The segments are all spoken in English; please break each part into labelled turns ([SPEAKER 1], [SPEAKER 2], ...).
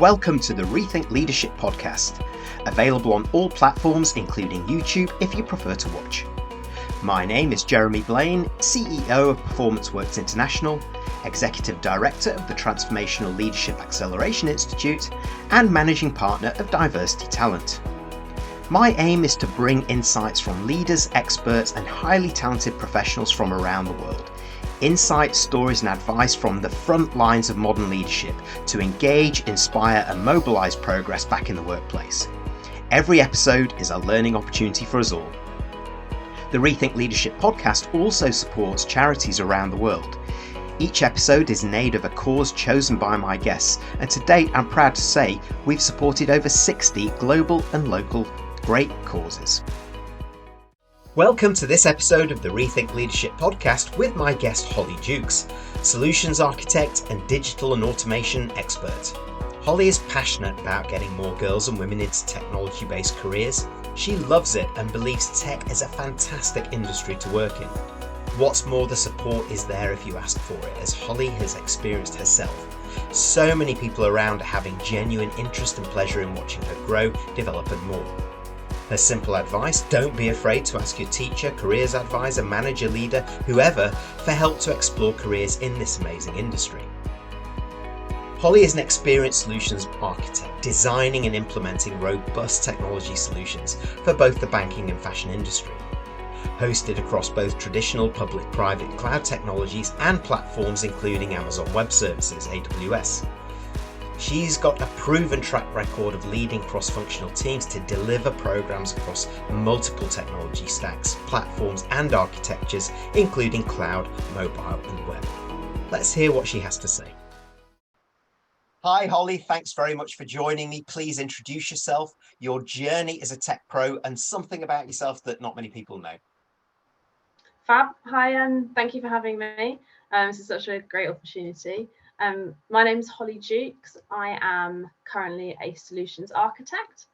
[SPEAKER 1] Welcome to the Rethink Leadership podcast, available on all platforms including YouTube if you prefer to watch. My name is Jeremy Blain, CEO of Performance Works International, Executive Director of the Transformational Leadership Acceleration Institute, and Managing Partner of Diversity Talent. My aim is to bring insights from leaders, experts, and highly talented professionals from around the world. Insights, stories, and advice from the front lines of modern leadership to engage, inspire, and mobilize progress back in the workplace. Every episode is a learning opportunity for us all. The Rethink Leadership podcast also supports charities around the world. Each episode is in aid of a cause chosen by my guests, and to date I'm proud to say we've supported over 60 global and local great causes. Welcome to this episode of the Rethink Leadership podcast with my guest Holly Jukes, solutions architect and digital and automation expert. Holly is passionate about getting more girls and women into technology-based careers. She loves it and believes tech is a fantastic industry to work in. What's more, the support is there if you ask for it, as Holly has experienced herself. So many people around are having genuine interest and pleasure in watching her grow, develop and more. Her simple advice: don't be afraid to ask your teacher, careers advisor, manager, leader, whoever, for help to explore careers in this amazing industry. Holly is an experienced solutions architect, designing and implementing robust technology solutions for both the banking and fashion industry. Hosted across both traditional public-private cloud technologies and platforms including Amazon Web Services, AWS. She's got a proven track record of leading cross-functional teams to deliver programs across multiple technology stacks, platforms and architectures, including cloud, mobile and web. Let's hear what she has to say. Hi Holly, thanks very much for joining me. Please introduce yourself, your journey as a tech pro, and something about yourself that not many people know.
[SPEAKER 2] Fab, hi, and thank you for having me. This is such a great opportunity. My name's Holly Jukes. I am currently a solutions architect.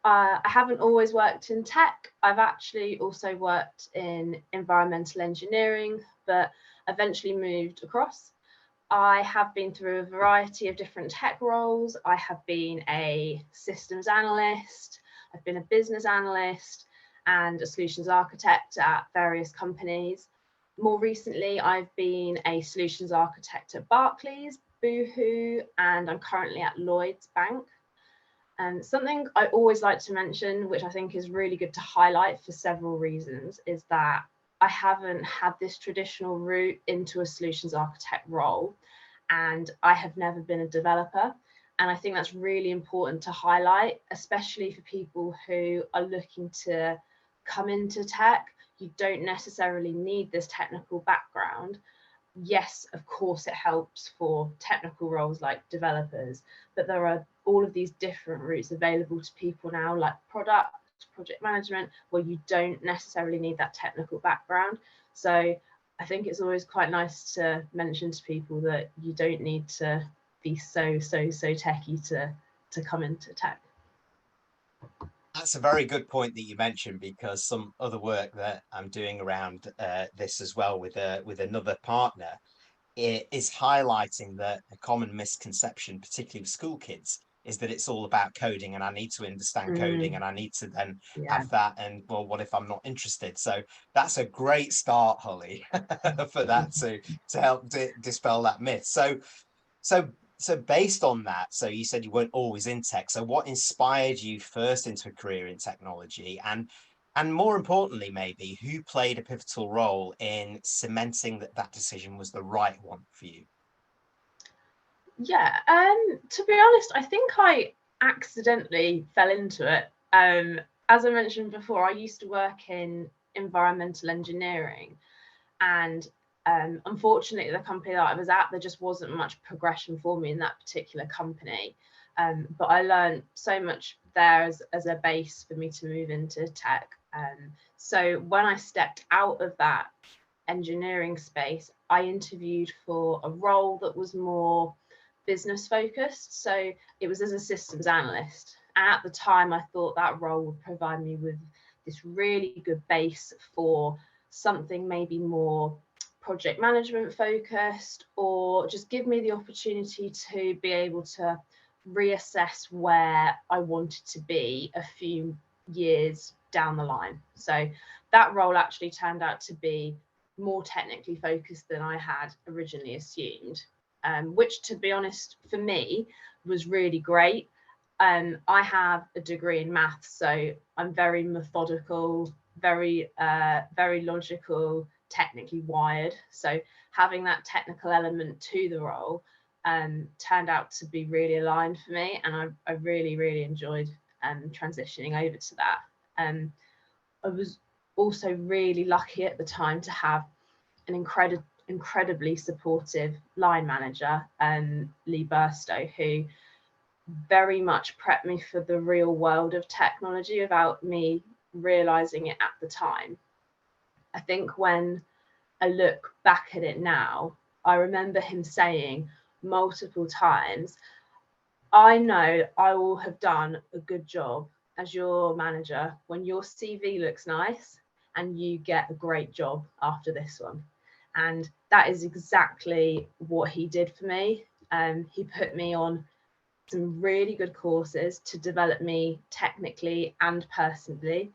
[SPEAKER 2] I haven't always worked in tech. I've actually also worked in environmental engineering, but eventually moved across. I have been through a variety of different tech roles. I have been a systems analyst, I've been a business analyst, and a solutions architect at various companies. More recently, I've been a solutions architect at Barclays, Boohoo, and I'm currently at Lloyds Bank. And something I always like to mention, which I think is really good to highlight for several reasons, is that I haven't had this traditional route into a solutions architect role, and I have never been a developer. And I think that's really important to highlight, especially for people who are looking to come into tech. You don't necessarily need this technical background. Yes, of course, it helps for technical roles like developers, but there are all of these different routes available to people now, like project management, where you don't necessarily need that technical background. So I think it's always quite nice to mention to people that you don't need to be so techy to come into tech.
[SPEAKER 1] That's a very good point that you mentioned, because some other work that I'm doing around this as well with another partner is highlighting that a common misconception, particularly with school kids, is that it's all about coding and I need to understand coding and I need to then have that, and well, what if I'm not interested? So that's a great start, Holly, for that to help dispel that myth. So based on that, so you said you weren't always in tech. So what inspired you first into a career in technology? And more importantly, maybe, who played a pivotal role in cementing that decision was the right one for you?
[SPEAKER 2] Yeah, to be honest, I think I accidentally fell into it. As I mentioned before, I used to work in environmental engineering, and unfortunately, the company that I was at, there just wasn't much progression for me in that particular company. But I learned so much there as a base for me to move into tech. So when I stepped out of that engineering space, I interviewed for a role that was more business focused. So it was as a systems analyst. And at the time, I thought that role would provide me with this really good base for something maybe more project management focused, or just give me the opportunity to be able to reassess where I wanted to be a few years down the line. So that role actually turned out to be more technically focused than I had originally assumed, which, to be honest, for me was really great. I have a degree in maths, so I'm very methodical, very logical, technically wired. So having that technical element to the role turned out to be really aligned for me, and I really enjoyed transitioning over to that. I was also really lucky at the time to have an incredibly supportive line manager, Lee Burstow, who very much prepped me for the real world of technology without me realizing it at the time. I think when I look back at it now, I remember him saying multiple times, I know I will have done a good job as your manager when your CV looks nice and you get a great job after this one. And that is exactly what he did for me. He put me on some really good courses to develop me technically and personally.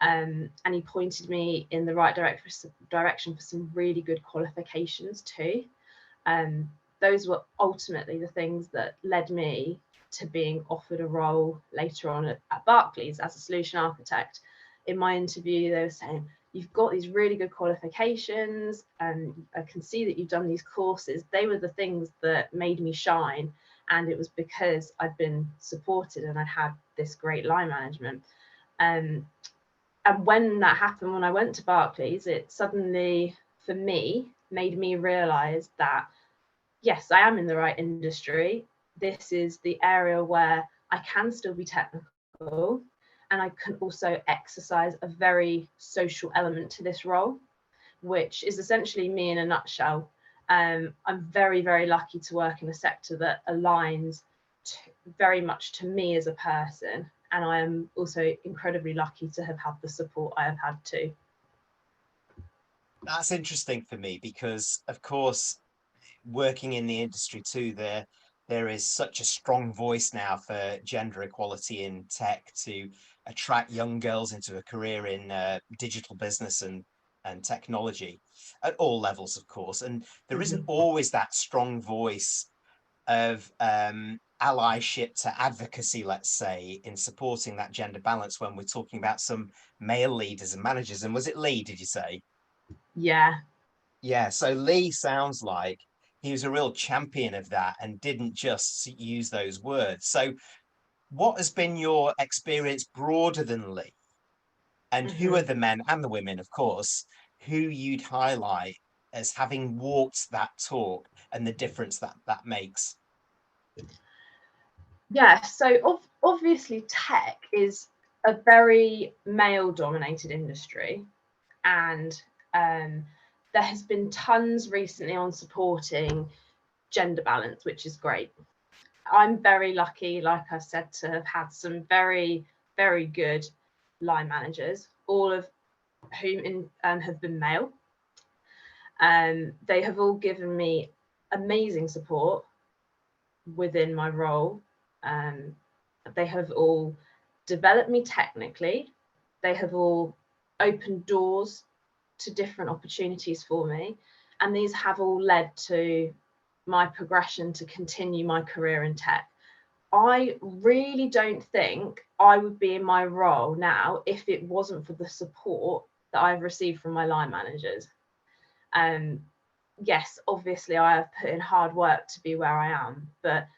[SPEAKER 2] And he pointed me in the right direction for some really good qualifications too. Those were ultimately the things that led me to being offered a role later on at Barclays as a solution architect. In my interview, they were saying, you've got these really good qualifications and I can see that you've done these courses. They were the things that made me shine. And it was because I'd been supported and I'd had this great line management. And when that happened, when I went to Barclays, it suddenly, for me, made me realise that, yes, I am in the right industry. This is the area where I can still be technical and I can also exercise a very social element to this role, which is essentially me in a nutshell. I'm very lucky to work in a sector that aligns very much to me as a person, and I am also incredibly lucky to have had the support I have had too.
[SPEAKER 1] That's interesting for me because, of course, working in the industry too, there is such a strong voice now for gender equality in tech to attract young girls into a career in digital business and technology at all levels, of course. And there isn't always that strong voice of allyship to advocacy, let's say, in supporting that gender balance when we're talking about some male leaders and managers. And was it Lee, did you say?
[SPEAKER 2] Yeah.
[SPEAKER 1] Yeah, so Lee sounds like he was a real champion of that and didn't just use those words. So what has been your experience broader than Lee? And who are the men and the women, of course, who you'd highlight as having walked that talk and the difference that that makes?
[SPEAKER 2] Yeah, so obviously tech is a very male dominated industry, and there has been tons recently on supporting gender balance, which is great. I'm very lucky, like I said, to have had some very good line managers, all of whom have been male. They have all given me amazing support within my role. They have all developed me technically. They have all opened doors to different opportunities for me. And these have all led to my progression to continue my career in tech. I really don't think I would be in my role now if it wasn't for the support that I've received from my line managers. Yes, obviously I have put in hard work to be where I am, but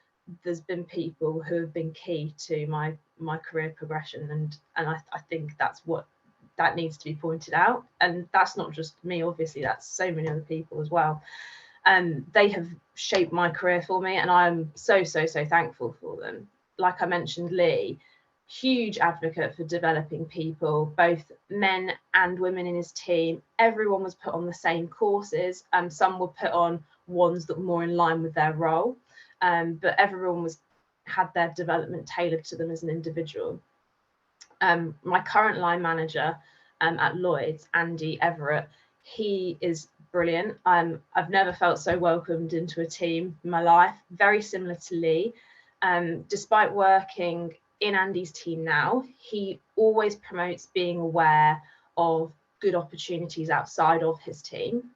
[SPEAKER 2] there's been people who have been key to my career progression, and I think that's what that needs to be pointed out. And that's not just me, obviously, that's so many other people as well. And they have shaped my career for me, and I'm so thankful for them. Like I mentioned, Lee, huge advocate for developing people, both men and women in his team. Everyone was put on the same courses, and some were put on ones that were more in line with their role, but everyone had their development tailored to them as an individual. My current line manager at Lloyd's, Andy Everett, he is brilliant. I've never felt so welcomed into a team in my life. Very similar to Lee. Despite working in Andy's team now, he always promotes being aware of good opportunities outside of his team.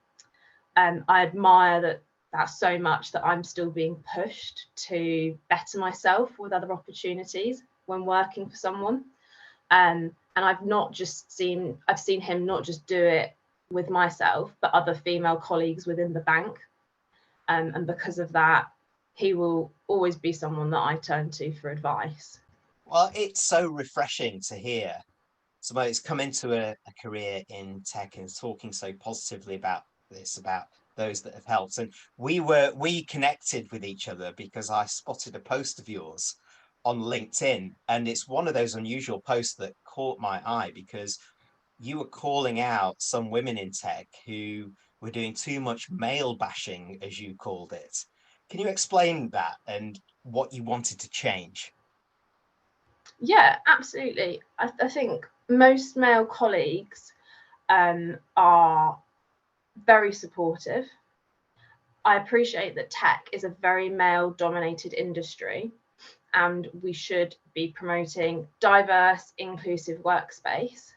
[SPEAKER 2] I admire that so much, that I'm still being pushed to better myself with other opportunities when working for someone. And I've seen him not just do it with myself, but other female colleagues within the bank. And because of that, he will always be someone that I turn to for advice.
[SPEAKER 1] Well, it's so refreshing to hear somebody's come into a career in tech and is talking so positively about this, about those that have helped. And we connected with each other because I spotted a post of yours on LinkedIn, and it's one of those unusual posts that caught my eye because you were calling out some women in tech who were doing too much male bashing, as you called it. Can you explain that and what you wanted to change?
[SPEAKER 2] Yeah, absolutely. I think most male colleagues are very supportive. I appreciate that tech is a very male dominated industry, and we should be promoting diverse, inclusive workspace.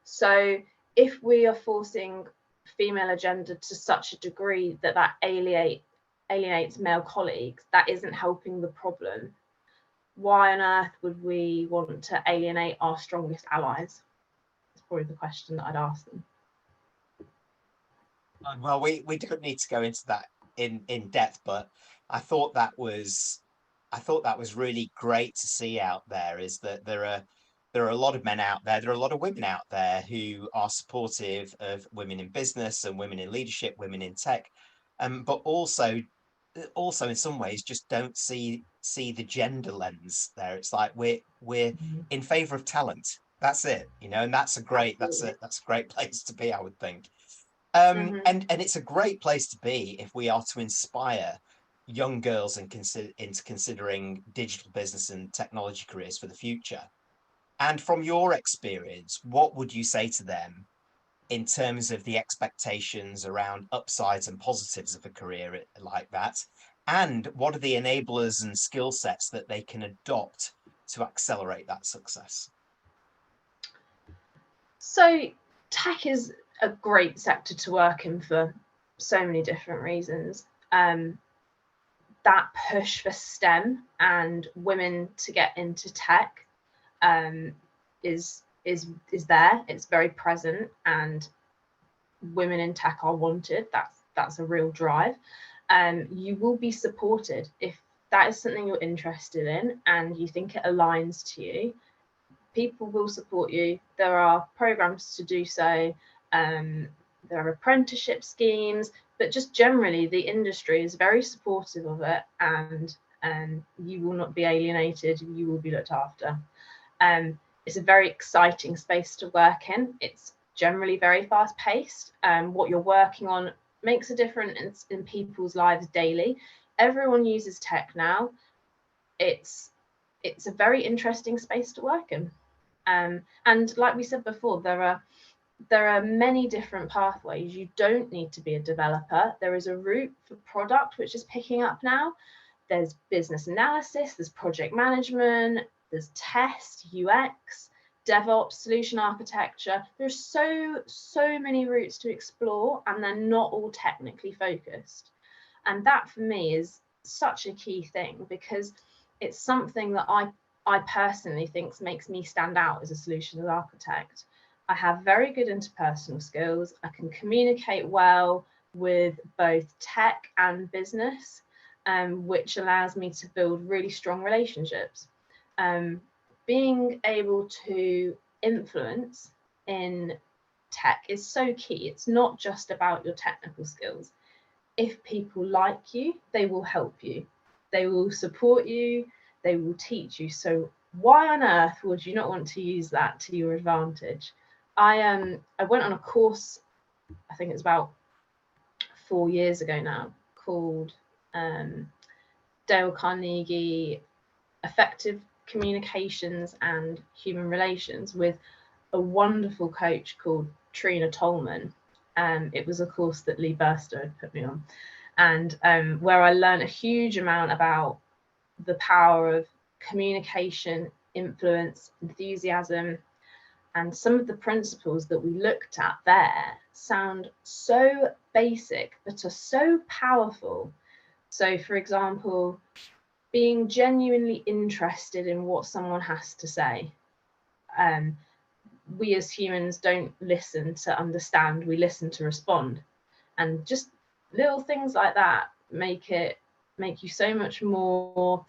[SPEAKER 2] So if we are forcing female agenda to such a degree that alienates male colleagues, that isn't helping the problem. Why on earth would we want to alienate our strongest allies? That's probably the question that I'd ask them.
[SPEAKER 1] Well, we don't need to go into that in depth, but I thought that was I thought that was really great to see out there, is that there are a lot of men out there, there are a lot of women out there who are supportive of women in business and women in leadership, women in tech, but also in some ways just don't see the gender lens there. It's like we're in favor of talent. That's it, and
[SPEAKER 2] Absolutely.
[SPEAKER 1] that's a great place to be, I would think.
[SPEAKER 2] Mm-hmm.
[SPEAKER 1] And it's a great place to be if we are to inspire young girls into considering digital business and technology careers for the future. And from your experience, what would you say to them in terms of the expectations around upsides and positives of a career like that? And what are the enablers and skill sets that they can adopt to accelerate that success?
[SPEAKER 2] So tech is a great sector to work in for so many different reasons. That push for STEM and women to get into tech um, is there. It's very present, and women in tech are wanted. That's a real drive. You will be supported if that is something you're interested in and you think it aligns to you. People will support you. There are programs to do so. There are apprenticeship schemes, but just generally, the industry is very supportive of it, and you will not be alienated. You will be looked after. It's a very exciting space to work in. It's generally very fast paced. What you're working on makes a difference in people's lives daily. Everyone uses tech now. It's a very interesting space to work in. And like we said before, there are many different pathways. You don't need to be a developer. There is a route for product which is picking up now. There's business analysis, there's project management, there's test, UX, DevOps, solution architecture. There's so many routes to explore, and they're not all technically focused. And that for me is such a key thing, because it's something that I personally think makes me stand out as a solutions architect. I have very good interpersonal skills. I can communicate well with both tech and business, which allows me to build really strong relationships. Being able to influence in tech is so key. It's not just about your technical skills. If people like you, they will help you. They will support you. They will teach you. So why on earth would you not want to use that to your advantage? I went on a course, I think it's about 4 years ago now, called Dale Carnegie Effective Communications and Human Relations, with a wonderful coach called Trina Tolman. It was a course that Lee Burster had put me on, and where I learned a huge amount about the power of communication, influence, enthusiasm, and some of the principles that we looked at there sound so basic, but are so powerful. So, for example, being genuinely interested in what someone has to say. We as humans don't listen to understand, we listen to respond. And just little things like that make you so much more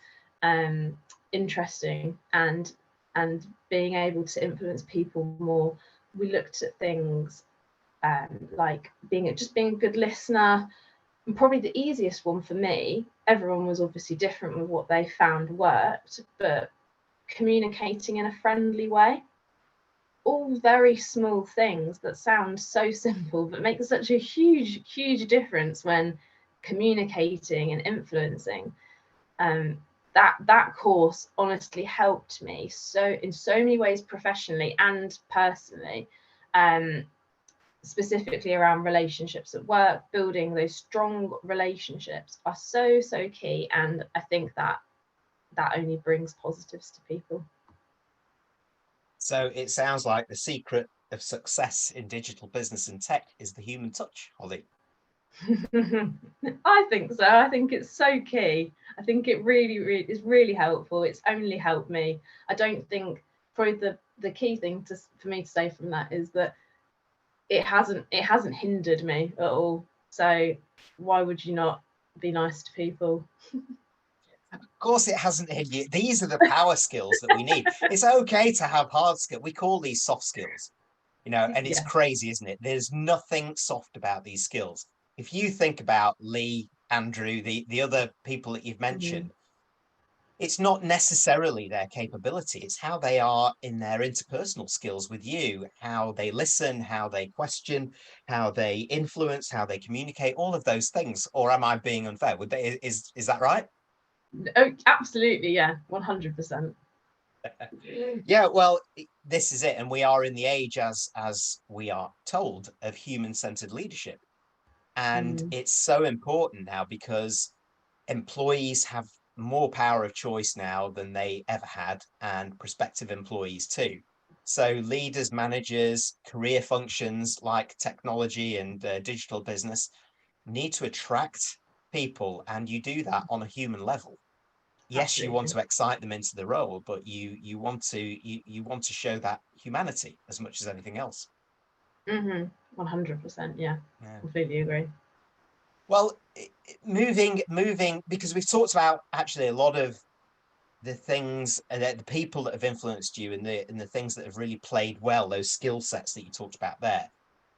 [SPEAKER 2] interesting and being able to influence people more. We looked at things like being a good listener. And probably the easiest one for me, everyone was obviously different with what they found worked, but communicating in a friendly way. All very small things that sound so simple but make such a huge difference when communicating and influencing. That course honestly helped me so in so many ways, professionally and personally, specifically around relationships at work. Building those strong relationships are so key, and I think that only brings positives to people.
[SPEAKER 1] So it sounds like the secret of success in digital business and tech is the human touch, Holly.
[SPEAKER 2] I think so. I think it's so key. I think it really is really helpful. It's only helped me. I don't think probably the key thing for me to say from that is that it hasn't hindered me at all. So why would you not be nice to people?
[SPEAKER 1] Of course, it hasn't hit you. These are the power skills that we need. It's okay to have hard skills. We call these soft skills, and it's crazy, isn't it? There's nothing soft about these skills. If you think about Lee, Andrew, the other people that you've mentioned, it's not necessarily their capability. It's how they are in their interpersonal skills with you, how they listen, how they question, how they influence, how they communicate, all of those things. Or am I being unfair? Is that right?
[SPEAKER 2] Oh, absolutely, yeah, 100%.
[SPEAKER 1] Yeah, well, this is it, and we are in the age, as we are told, of human-centered leadership, and it's so important now because employees have more power of choice now than they ever had, and prospective employees too. So leaders, managers, career functions like technology and digital business need to attract people, and you do that on a human level. Yes, absolutely. You want to excite them into the role, but you want to show that humanity as much as anything else.
[SPEAKER 2] 100%. Yeah, completely agree.
[SPEAKER 1] Well, moving because we've talked about actually a lot of the things that the people that have influenced you and the things that have really played well, those skill sets that you talked about there.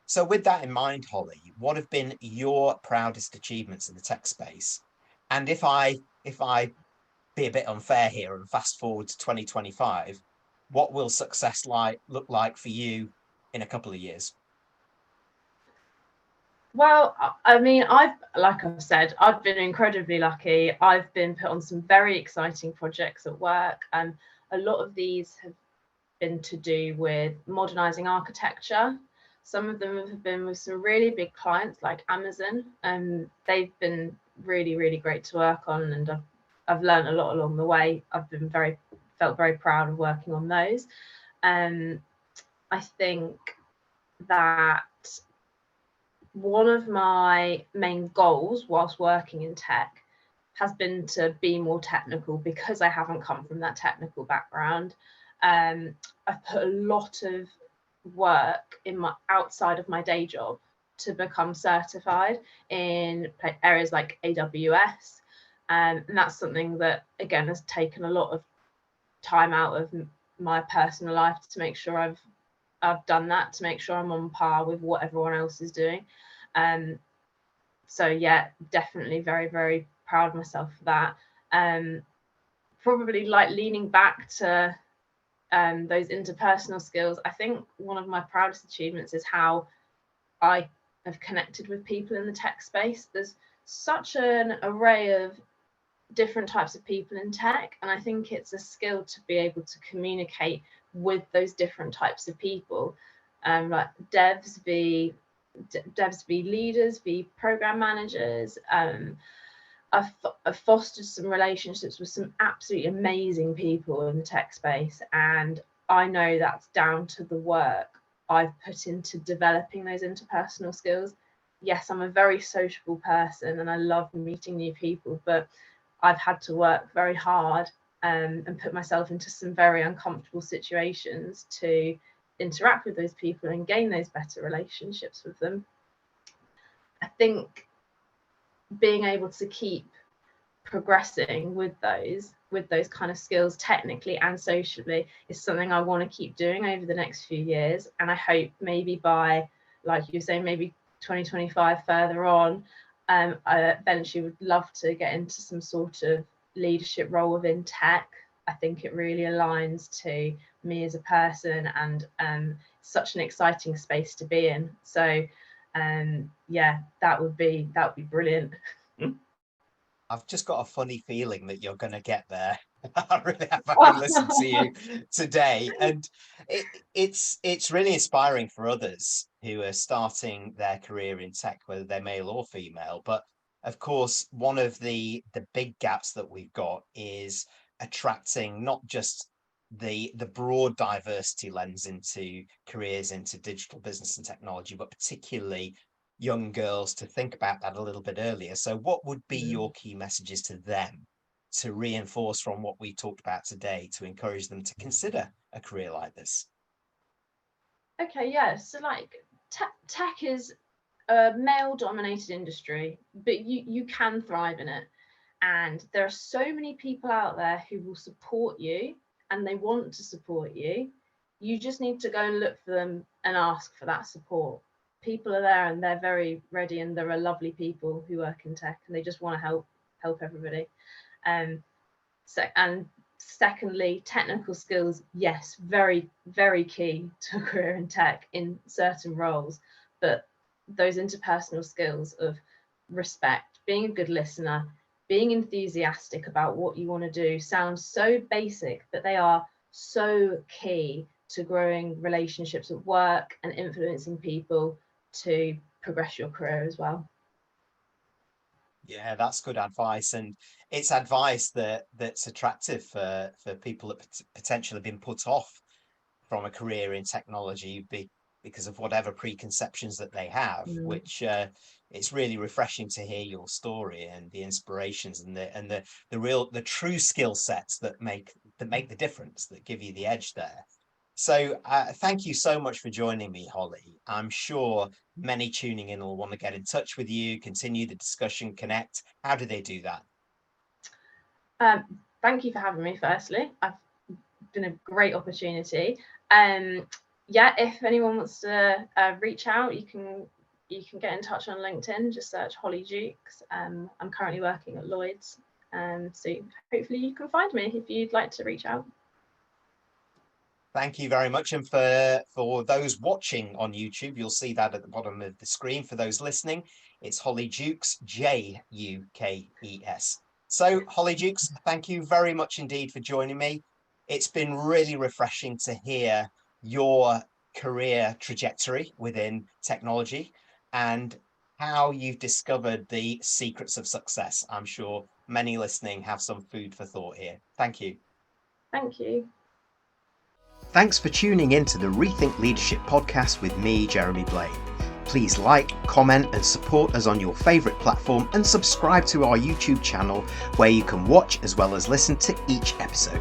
[SPEAKER 1] So with that in mind, Holly, what have been your proudest achievements in the tech space? And if I be a bit unfair here and fast forward to 2025, what will success look like for you in a couple of years?
[SPEAKER 2] Well, I mean, like I've said, I've been incredibly lucky. I've been put on some very exciting projects at work, and a lot of these have been to do with modernizing architecture. Some of them have been with some really big clients like Amazon, and they've been really great to work on, and I've learned a lot along the way. I've been felt very proud of working on those. I think that one of my main goals whilst working in tech has been to be more technical, because I haven't come from that technical background. I've put a lot of work in my outside of my day job to become certified in areas like AWS, and that's something that again has taken a lot of time out of my personal life to make sure I've done that, to make sure I'm on par with what everyone else is doing. So yeah, definitely very proud of myself for that. Probably like leaning back to those interpersonal skills. I think one of my proudest achievements is how I have connected with people in the tech space. There's such an array of different types of people in tech, and I think it's a skill to be able to communicate with those different types of people, like devs v leaders v program managers, I've fostered some relationships with some absolutely amazing people in the tech space, and I know that's down to the work I've put into developing those interpersonal skills. Yes, I'm a very sociable person and I love meeting new people, but I've had to work very hard and put myself into some very uncomfortable situations to interact with those people and gain those better relationships with them. I think being able to keep progressing with those kind of skills technically and socially is something I want to keep doing over the next few years, and I hope maybe by, like you say, maybe 2025 further on, I eventually would love to get into some sort of leadership role within tech. I think it really aligns to me as a person, and such an exciting space to be in. So yeah, that would be brilliant.
[SPEAKER 1] I've just got a funny feeling that you're going to get there. I really have, having listened to you today, and it's really inspiring for others who are starting their career in tech, whether they're male or female. But of course, one of the big gaps that we've got is attracting not just the broad diversity lens into careers into digital business and technology, but particularly young girls to think about that a little bit earlier. So what would be your key messages to them to reinforce from what we talked about today to encourage them to consider a career like this?
[SPEAKER 2] Okay, yeah. So like tech is a male dominated industry, but you can thrive in it. And there are so many people out there who will support you and they want to support you. You just need to go and look for them and ask for that support. People are there and they're very ready, and there are lovely people who work in tech and they just want to help everybody. And secondly, technical skills, yes, very, very key to a career in tech in certain roles. But those interpersonal skills of respect, being a good listener, being enthusiastic about what you want to do sounds so basic, but they are so key to growing relationships at work and influencing people to progress your career as well.
[SPEAKER 1] Yeah, that's good advice, and it's advice that's attractive for people that potentially have been put off from a career in technology because of whatever preconceptions that they have, which it's really refreshing to hear your story and the inspirations and the true skill sets that make the difference, that give you the edge there. So thank you so much for joining me, Holly. I'm sure many tuning in will want to get in touch with you, continue the discussion, connect. How do they do that?
[SPEAKER 2] Thank you for having me, firstly. I've been a great opportunity. Yeah, if anyone wants to reach out, you can get in touch on LinkedIn. Just search Holly Jukes. I'm currently working at Lloyd's, so hopefully you can find me if you'd like to reach out.
[SPEAKER 1] Thank you very much. And for those watching on YouTube, you'll see that at the bottom of the screen. For those listening, it's Holly Jukes, Jukes. So Holly Jukes, thank you very much indeed for joining me. It's been really refreshing to hear your career trajectory within technology and how you've discovered the secrets of success. I'm sure many listening have some food for thought here. Thank you.
[SPEAKER 2] Thank you.
[SPEAKER 1] Thanks for tuning in to the Rethink Leadership podcast with me, Jeremy Blain. Please like, comment and support us on your favourite platform, and subscribe to our YouTube channel where you can watch as well as listen to each episode.